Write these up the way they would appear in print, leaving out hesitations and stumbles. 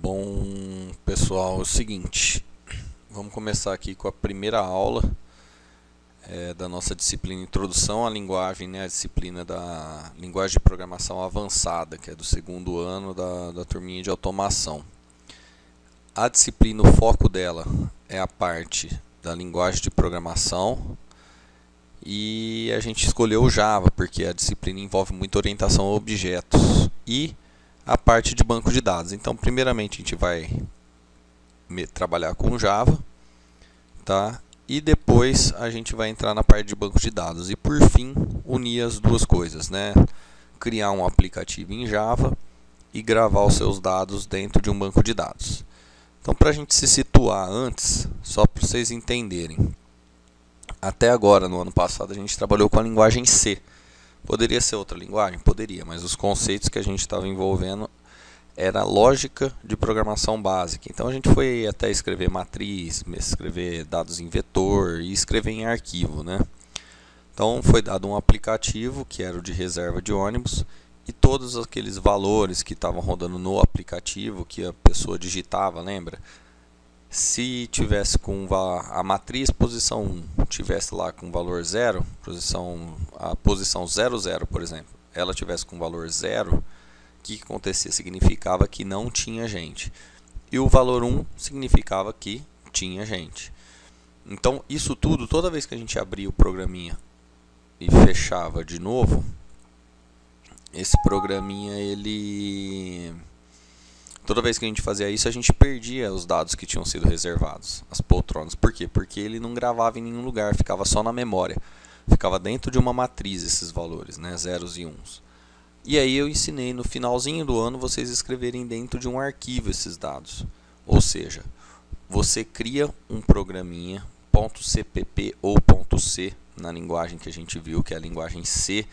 Bom, pessoal, é o seguinte, vamos começar aqui com a primeira aula da nossa disciplina Introdução à Linguagem, né, a disciplina da Linguagem de Programação Avançada, que é do segundo ano da turminha de automação. A disciplina, o foco dela é a parte da linguagem de programação e a gente escolheu o Java, porque a disciplina envolve muita orientação a objetos e a parte de banco de dados. Então, primeiramente, a gente vai trabalhar com Java, tá? E depois a gente vai entrar na parte de banco de dados. E, por fim, unir as duas coisas, né? Criar um aplicativo em Java e gravar os seus dados dentro de um banco de dados. Então, para a gente se situar antes, só para vocês entenderem, até agora, no ano passado, a gente trabalhou com a linguagem C. Poderia ser outra linguagem? Poderia, mas os conceitos que a gente estava envolvendo era lógica de programação básica. Então a gente foi até escrever matriz, escrever dados em vetor e escrever em arquivo, né? Então foi dado um aplicativo que era o de reserva de ônibus e todos aqueles valores que estavam rodando no aplicativo que a pessoa digitava, lembra? Se tivesse com a matriz posição 1 tivesse lá com valor 0, a posição 00, por exemplo, ela tivesse com valor 0, o que acontecia? Significava que não tinha gente. E o valor 1 significava que tinha gente. Então, isso tudo, toda vez que a gente abria o programinha e fechava de novo, esse programinha, toda vez que a gente fazia isso, a gente perdia os dados que tinham sido reservados, as poltronas. Por quê? Porque ele não gravava em nenhum lugar, ficava só na memória. Ficava dentro de uma matriz esses valores, né? Zeros e uns. E aí eu ensinei no finalzinho do ano vocês escreverem dentro de um arquivo esses dados. Ou seja, você cria um programinha .cpp ou .c na linguagem que a gente viu, que é a linguagem C,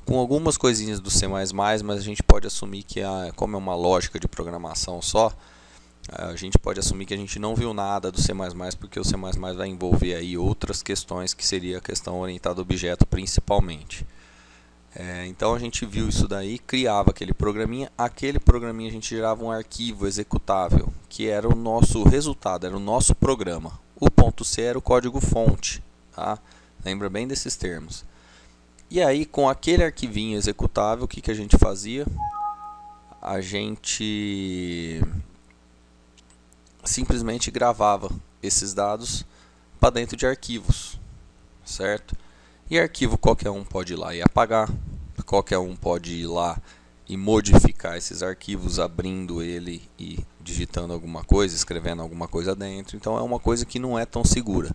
com algumas coisinhas do C++, mas a gente pode assumir que, como é uma lógica de programação só, a gente pode assumir que a gente não viu nada do C++, porque o C++ vai envolver aí outras questões, que seria a questão orientada a objeto principalmente. Então a gente viu isso daí, criava aquele programinha a gente gerava um arquivo executável, que era o nosso resultado, era o nosso programa. O .c era o código fonte, tá? Lembra bem desses termos. E aí, com aquele arquivinho executável, o que a gente fazia? A gente simplesmente gravava esses dados para dentro de arquivos, certo? E arquivo qualquer um pode ir lá e apagar, qualquer um pode ir lá e modificar esses arquivos, abrindo ele e digitando alguma coisa, escrevendo alguma coisa dentro. Então é uma coisa que não é tão segura.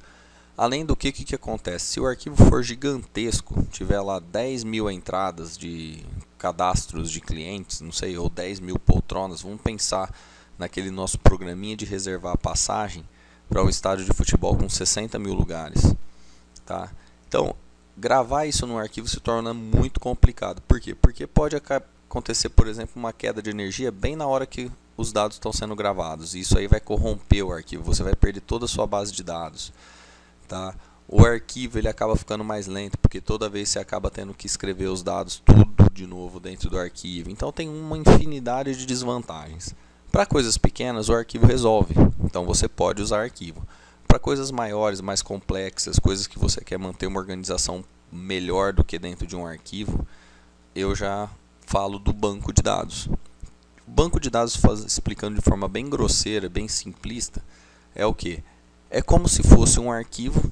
Além do que acontece? Se o arquivo for gigantesco, tiver lá 10 mil entradas de cadastros de clientes, não sei, ou 10 mil poltronas, vamos pensar naquele nosso programinha de reservar a passagem para um estádio de futebol com 60 mil lugares. Tá? Então, gravar isso no arquivo se torna muito complicado. Por quê? Porque pode acontecer, por exemplo, uma queda de energia bem na hora que os dados estão sendo gravados. E isso aí vai corromper o arquivo, você vai perder toda a sua base de dados. Tá? O arquivo ele acaba ficando mais lento, porque toda vez você acaba tendo que escrever os dados tudo de novo dentro do arquivo. Então tem uma infinidade de desvantagens. Para coisas pequenas o arquivo resolve, então você pode usar arquivo. Para coisas maiores, mais complexas, coisas que você quer manter uma organização melhor do que dentro de um arquivo, eu já falo do banco de dados. O banco de dados, explicando de forma bem grosseira, bem simplista, é o que? É como se fosse um arquivo,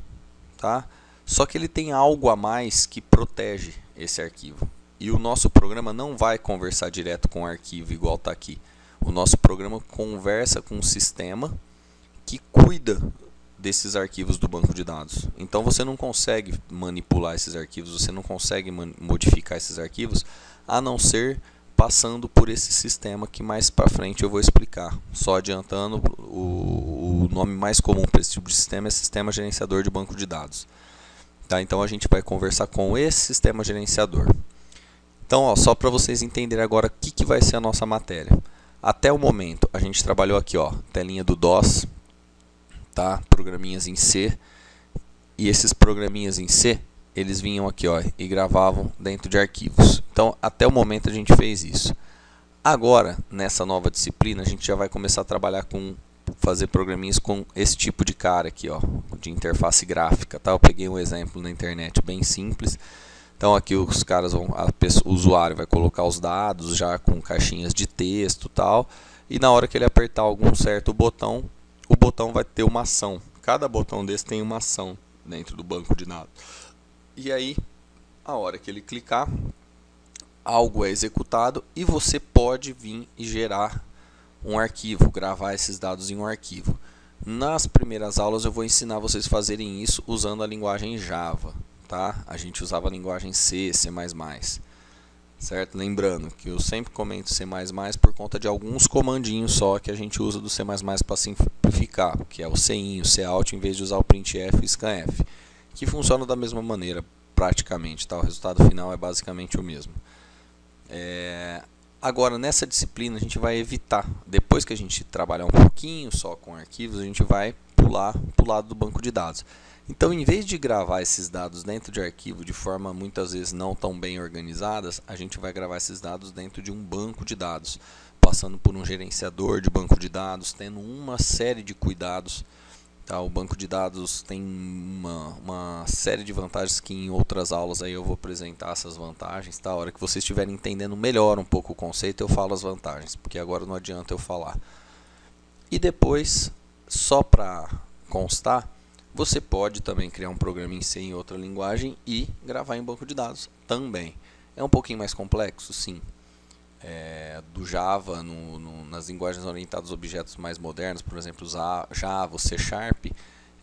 tá? Só que ele tem algo a mais que protege esse arquivo. E o nosso programa não vai conversar direto com o arquivo igual está aqui. O nosso programa conversa com um sistema que cuida desses arquivos do banco de dados. Então você não consegue manipular esses arquivos, você não consegue modificar esses arquivos, a não ser passando por esse sistema que mais para frente eu vou explicar. Só adiantando, o nome mais comum para esse tipo de sistema é Sistema Gerenciador de Banco de Dados. Tá? Então a gente vai conversar com esse Sistema Gerenciador. Então, ó, só para vocês entenderem agora o que vai ser a nossa matéria. Até o momento a gente trabalhou aqui, ó, telinha do DOS, tá? Programinhas em C. E esses programinhas em C, eles vinham aqui, ó, e gravavam dentro de arquivos. Então, até o momento a gente fez isso. Agora, nessa nova disciplina, a gente já vai começar a trabalhar com fazer programinhas com esse tipo de cara aqui, ó, de interface gráfica, tá? Eu peguei um exemplo na internet bem simples. Então aqui os caras o usuário vai colocar os dados já com caixinhas de texto, tal, e na hora que ele apertar algum certo botão, o botão vai ter uma ação. Cada botão desse tem uma ação dentro do banco de dados. E aí, a hora que ele clicar, algo é executado e você pode vir e gerar um arquivo, gravar esses dados em um arquivo. Nas primeiras aulas eu vou ensinar vocês a fazerem isso usando a linguagem Java, tá? A gente usava a linguagem C, C++, certo? Lembrando que eu sempre comento C++ por conta de alguns comandinhos só que a gente usa do C++ para simplificar, que é o CIN, o COUT, em vez de usar o printf e o scanf, que funcionam da mesma maneira praticamente, tá? O resultado final é basicamente o mesmo. Agora, nessa disciplina, a gente vai evitar, depois que a gente trabalhar um pouquinho só com arquivos, a gente vai pular para o lado do banco de dados. Então, em vez de gravar esses dados dentro de arquivo de forma muitas vezes não tão bem organizadas, a gente vai gravar esses dados dentro de um banco de dados, passando por um gerenciador de banco de dados, tendo uma série de cuidados. Tá, o banco de dados tem uma série de vantagens que em outras aulas aí eu vou apresentar essas vantagens. Tá? A hora que vocês estiverem entendendo melhor um pouco o conceito, eu falo as vantagens, porque agora não adianta eu falar. E depois, só para constar, você pode também criar um programa em C em outra linguagem e gravar em banco de dados também. É um pouquinho mais complexo, sim. Do Java, nas linguagens orientadas a objetos mais modernos, por exemplo, Java, o C#,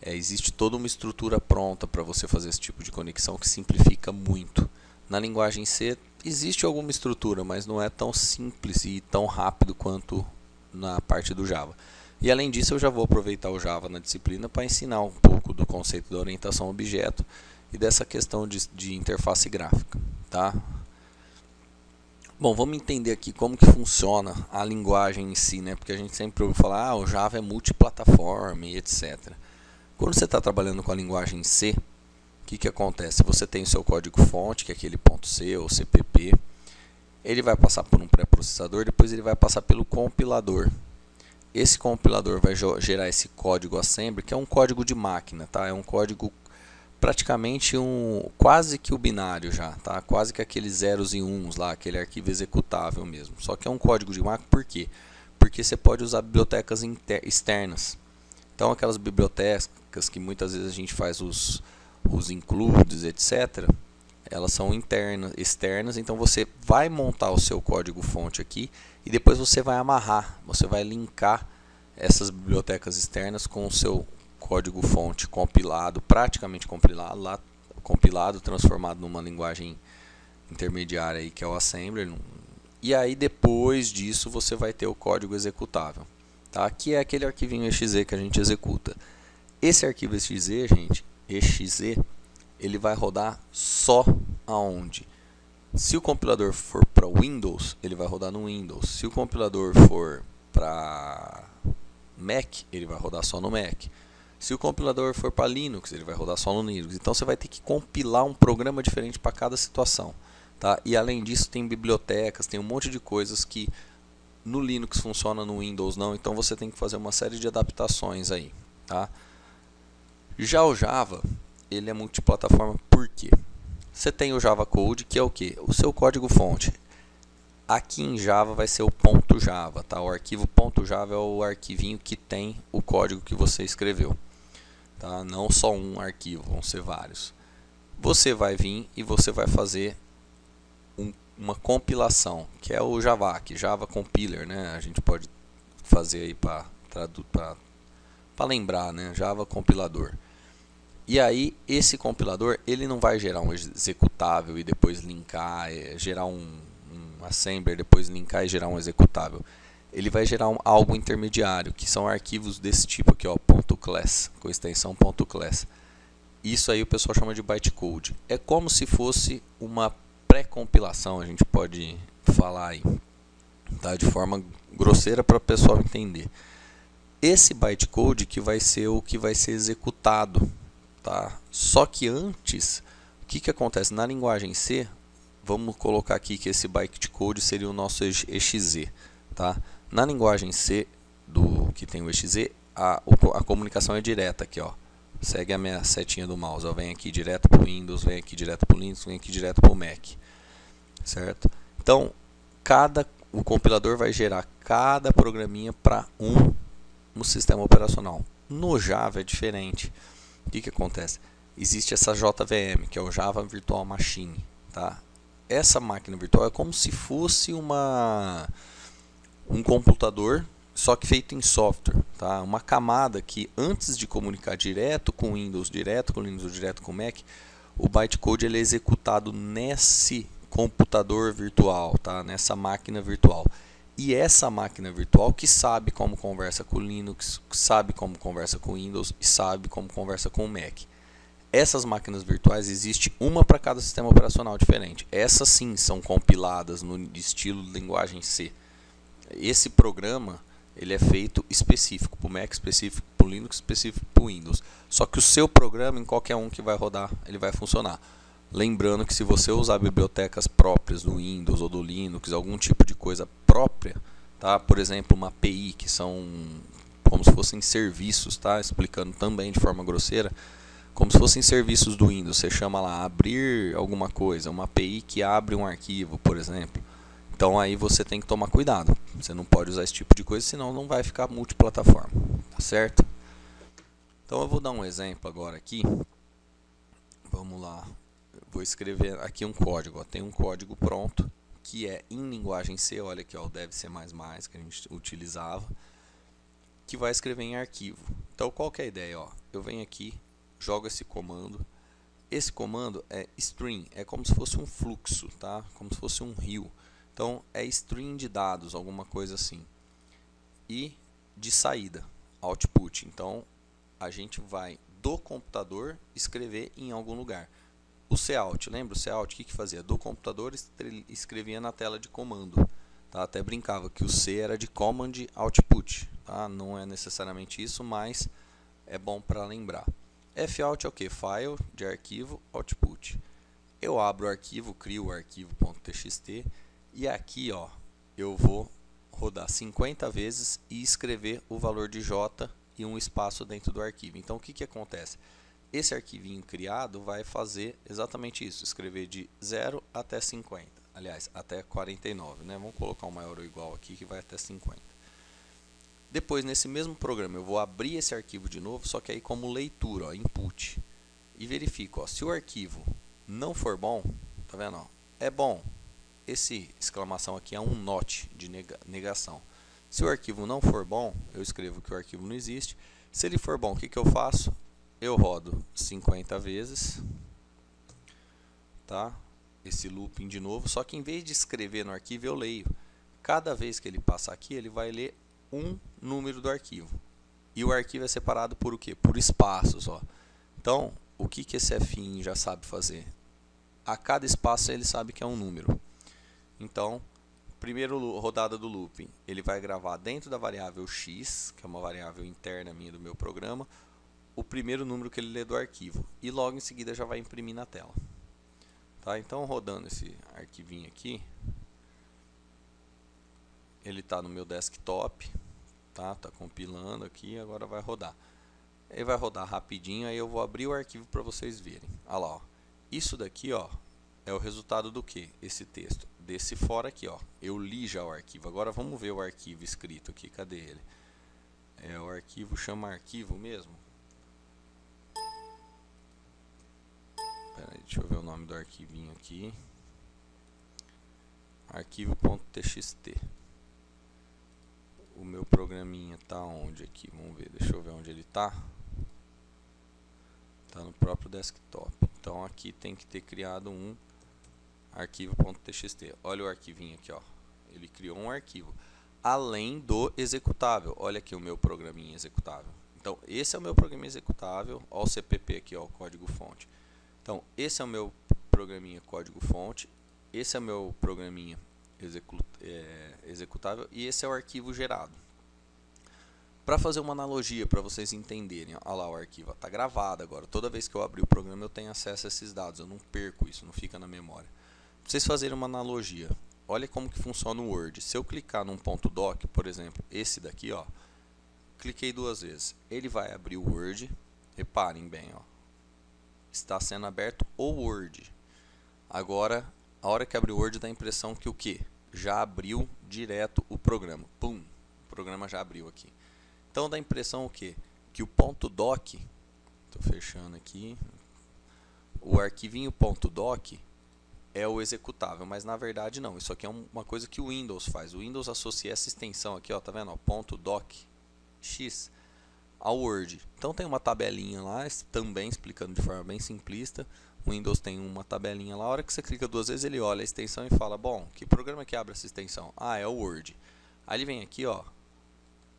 existe toda uma estrutura pronta para você fazer esse tipo de conexão que simplifica muito. Na linguagem C existe alguma estrutura, mas não é tão simples e tão rápido quanto na parte do Java. E além disso, eu já vou aproveitar o Java na disciplina para ensinar um pouco do conceito da orientação a objeto e dessa questão de interface gráfica, tá? Bom, vamos entender aqui como que funciona a linguagem em si, né? Porque a gente sempre ouve falar, o Java é multiplataforma e etc. Quando você está trabalhando com a linguagem C, o que acontece? Você tem o seu código-fonte, que é aquele .c ou CPP. Ele vai passar por um pré-processador, depois ele vai passar pelo compilador. Esse compilador vai gerar esse código assembly, que é um código de máquina, tá? É um código praticamente quase que o binário já, tá? Quase que aqueles zeros e uns lá, aquele arquivo executável mesmo. Só que é um código de máquina, por quê? Porque você pode usar bibliotecas externas. Então aquelas bibliotecas que muitas vezes a gente faz os includes, etc., elas são externas, então você vai montar o seu código fonte aqui e depois você vai amarrar, você vai linkar essas bibliotecas externas com o seu código fonte compilado, praticamente compilado, transformado numa linguagem intermediária aí, que é o assembler. E aí depois disso você vai ter o código executável, tá? Que é aquele arquivinho exe que a gente executa. Esse arquivo exe, gente, exe, ele vai rodar só aonde? Se o compilador for para Windows, ele vai rodar no Windows. Se o compilador for para Mac, ele vai rodar só no Mac. Se o compilador for para Linux, ele vai rodar só no Linux. Então você vai ter que compilar um programa diferente para cada situação, tá? E além disso tem bibliotecas, tem um monte de coisas que no Linux funciona, no Windows não. Então você tem que fazer uma série de adaptações aí, tá? Já o Java, ele é multiplataforma por quê? Você tem o Java Code, que é o que? O seu código fonte. Aqui em Java vai ser o .java, tá? O arquivo .java é o arquivinho que tem o código que você escreveu, tá? Não só um arquivo, vão ser vários. Você vai vir e você vai fazer uma compilação, que é o Javac, Java Compiler, né? A gente pode fazer aí para lembrar, né? Java Compilador. E aí esse compilador ele não vai gerar um executável e depois linkar, gerar um assembler, depois linkar e gerar um executável. Ele vai gerar algo intermediário, que são arquivos desse tipo aqui, ó, .class, com extensão .class. Isso aí o pessoal chama de bytecode. É como se fosse uma pré-compilação, a gente pode falar aí, tá? De forma grosseira para o pessoal entender. Esse bytecode que vai ser o que vai ser executado, tá? Só que antes, o que acontece? Na linguagem C, vamos colocar aqui que esse bytecode seria o nosso exe, tá? Na linguagem C, que tem o exe, a comunicação é direta aqui, ó. Segue a minha setinha do mouse, ó. Vem aqui direto para o Windows, vem aqui direto para o Linux, vem aqui direto para o Mac, certo? Então, o compilador vai gerar cada programinha para um sistema operacional. No Java é diferente. O que acontece? Existe essa JVM, que é o Java Virtual Machine, tá? Essa máquina virtual é como se fosse um computador, só que feito em software, tá? Uma camada que antes de comunicar direto com o Windows, direto com o Linux, direto com o Mac, o bytecode ele é executado nesse computador virtual, tá? Nessa máquina virtual. E essa máquina virtual que sabe como conversa com o Linux, sabe como conversa com o Windows e sabe como conversa com o Mac. Essas máquinas virtuais existe uma para cada sistema operacional diferente. Essas sim são compiladas no estilo linguagem C. Esse programa ele é feito específico para o Mac, específico para o Linux, específico para o Windows. Só que o seu programa, em qualquer um que vai rodar, ele vai funcionar. Lembrando que se você usar bibliotecas próprias do Windows ou do Linux, algum tipo de coisa própria, tá? Por exemplo, uma API, que são como se fossem serviços, tá? Explicando também de forma grosseira, como se fossem serviços do Windows. Você chama lá abrir alguma coisa, uma API que abre um arquivo, por exemplo. Então aí você tem que tomar cuidado. Você não pode usar esse tipo de coisa, senão não vai ficar multiplataforma, tá certo? Então eu vou dar um exemplo agora aqui. Vamos lá. Vou escrever aqui um código, ó. Tem um código pronto que é em linguagem C, olha aqui, ó, o dev C++ que a gente utilizava, que vai escrever em arquivo. Então qual que é a ideia, ó? Eu venho aqui, jogo esse comando. Esse comando é string, é como se fosse um fluxo, tá? Como se fosse um rio. Então é string de dados, alguma coisa assim. E de saída, output. Então a gente vai do computador escrever em algum lugar. O cout, lembra o cout? O que fazia? Do computador escrevia na tela de comando. Tá? Até brincava que o C era de command output. Tá? Não é necessariamente isso, mas é bom para lembrar. Fout é o que? File de arquivo output. Eu abro o arquivo, crio o arquivo.txt e aqui ó, eu vou rodar 50 vezes e escrever o valor de J e um espaço dentro do arquivo. Então o que acontece? Esse arquivinho criado vai fazer exatamente isso, escrever de 0 até 50, aliás, até 49, né? Vamos colocar um maior ou igual aqui que vai até 50. Depois, nesse mesmo programa, eu vou abrir esse arquivo de novo, só que aí como leitura, ó, input, e verifico, ó, se o arquivo não for bom, tá vendo? Ó, é bom, esse exclamação aqui é um not de negação. Se o arquivo não for bom, eu escrevo que o arquivo não existe. Se ele for bom, o que eu faço? Eu rodo 50 vezes, tá? Esse looping de novo, só que em vez de escrever no arquivo, eu leio. Cada vez que ele passar aqui, ele vai ler um número do arquivo. E o arquivo é separado por o quê? Por espaços, ó. Então, o que esse fin já sabe fazer? A cada espaço ele sabe que é um número. Então, primeira rodada do looping, ele vai gravar dentro da variável x, que é uma variável interna minha do meu programa, o primeiro número que ele lê do arquivo e logo em seguida já vai imprimir na tela. Tá? Então rodando esse arquivinho aqui, ele está no meu desktop, tá compilando aqui, agora vai rodar. Ele vai rodar rapidinho, aí eu vou abrir o arquivo para vocês verem. Olha lá, ó. Isso daqui, ó, é o resultado do que? Esse texto. Desse fora aqui, ó. Eu li já o arquivo. Agora vamos ver o arquivo escrito aqui. Cadê ele? O arquivo chama arquivo mesmo? Pera aí, deixa eu ver o nome do arquivinho aqui. Arquivo.txt. O meu programinha tá onde aqui? Vamos ver, deixa eu ver onde ele tá. Tá no próprio desktop. Então aqui tem que ter criado um arquivo.txt. Olha o arquivinho aqui, ó. Ele criou um arquivo além do executável. Olha aqui o meu programinha executável. Então esse é o meu programa executável. Olha o CPP aqui, ó, o código fonte. Então esse é o meu programinha código fonte. Esse é o meu programinha executável e esse é o arquivo gerado. Para fazer uma analogia para vocês entenderem, olha lá o arquivo, está gravado agora. Toda vez que eu abrir o programa eu tenho acesso a esses dados, eu não perco isso, não fica na memória. vocês fazerem uma analogia, olha como que funciona o Word. Se eu clicar num ponto doc, por exemplo, esse daqui, ó, cliquei 2 vezes, ele vai abrir o Word. Reparem bem, ó, está sendo aberto o Word. Agora, a hora que abrir o Word dá a impressão que o quê? Já abriu direto o programa. Pum, o programa já abriu aqui. Então dá a impressão o quê? Que o ponto doc, estou fechando aqui, o arquivinho ponto doc é o executável, mas na verdade não. Isso aqui é uma coisa que o Windows faz. O Windows associa essa extensão aqui, ó, tá vendo? Ó, ponto .docx ao Word. Então tem uma tabelinha lá, também explicando de forma bem simplista. O Windows tem uma tabelinha lá. A hora que você clica 2 vezes, ele olha a extensão e fala: bom, que programa que abre essa extensão? Ah, é o Word. Aí ele vem aqui, ó.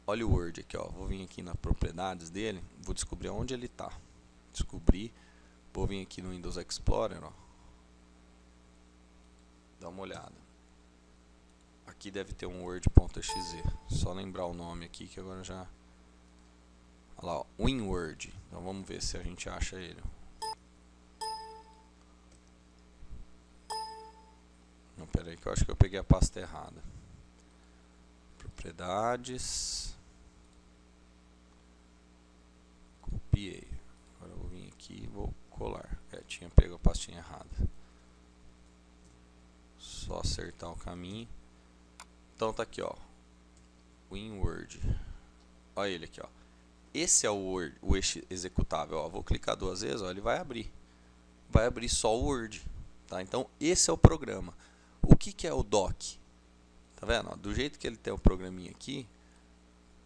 Olha o Word aqui, ó. Vou vir aqui nas propriedades dele, vou descobrir onde ele está. Vou vir aqui no Windows Explorer, ó. Dá uma olhada. Aqui deve ter um Word.exe. Só lembrar o nome aqui que agora já. Olha lá, ó, WinWord. Então vamos ver se a gente acha ele. Não, pera aí que eu acho que eu peguei a pasta errada. Propriedades. Copiei. Agora eu vou vir aqui e vou colar. Tinha pego a pastinha errada. Só acertar o caminho. Então tá aqui, ó. WinWord. Olha ele aqui, ó. Esse é o Word, o executável, ó. Vou clicar 2 vezes, ó, ele vai abrir. Vai abrir só o Word, tá? Então esse é o programa. O que é o doc? Tá vendo? Ó, do jeito que ele tem o programinha aqui,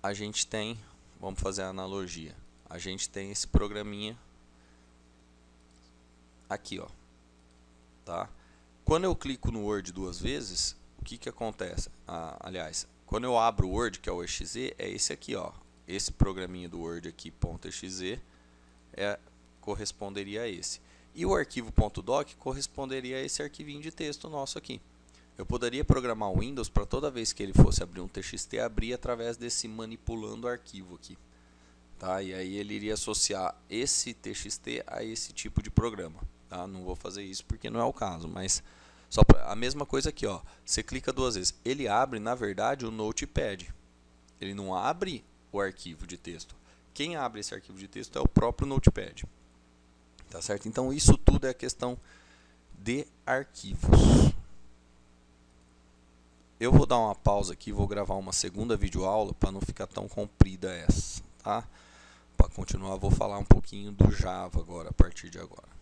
a gente tem, vamos fazer a analogia. A gente tem esse programinha aqui, ó. Tá? Quando eu clico no Word 2 vezes, o que acontece? Aliás, quando eu abro o Word, que é o exe, é esse aqui, ó. Esse programinha do Word aqui, .exe, corresponderia a esse. E o arquivo .doc corresponderia a esse arquivinho de texto nosso aqui. Eu poderia programar o Windows para toda vez que ele fosse abrir um TXT, abrir através desse manipulando arquivo aqui. Tá? E aí ele iria associar esse TXT a esse tipo de programa. Tá? Não vou fazer isso porque não é o caso, mas só a mesma coisa aqui, ó. Você clica 2 vezes, ele abre na verdade o Notepad. Ele não abre o arquivo de texto. Quem abre esse arquivo de texto é o próprio Notepad. Tá certo? Então isso tudo é a questão de arquivos. Eu vou dar uma pausa aqui, vou gravar uma segunda videoaula para não ficar tão comprida essa, tá? Para continuar, vou falar um pouquinho do Java agora, a partir de agora.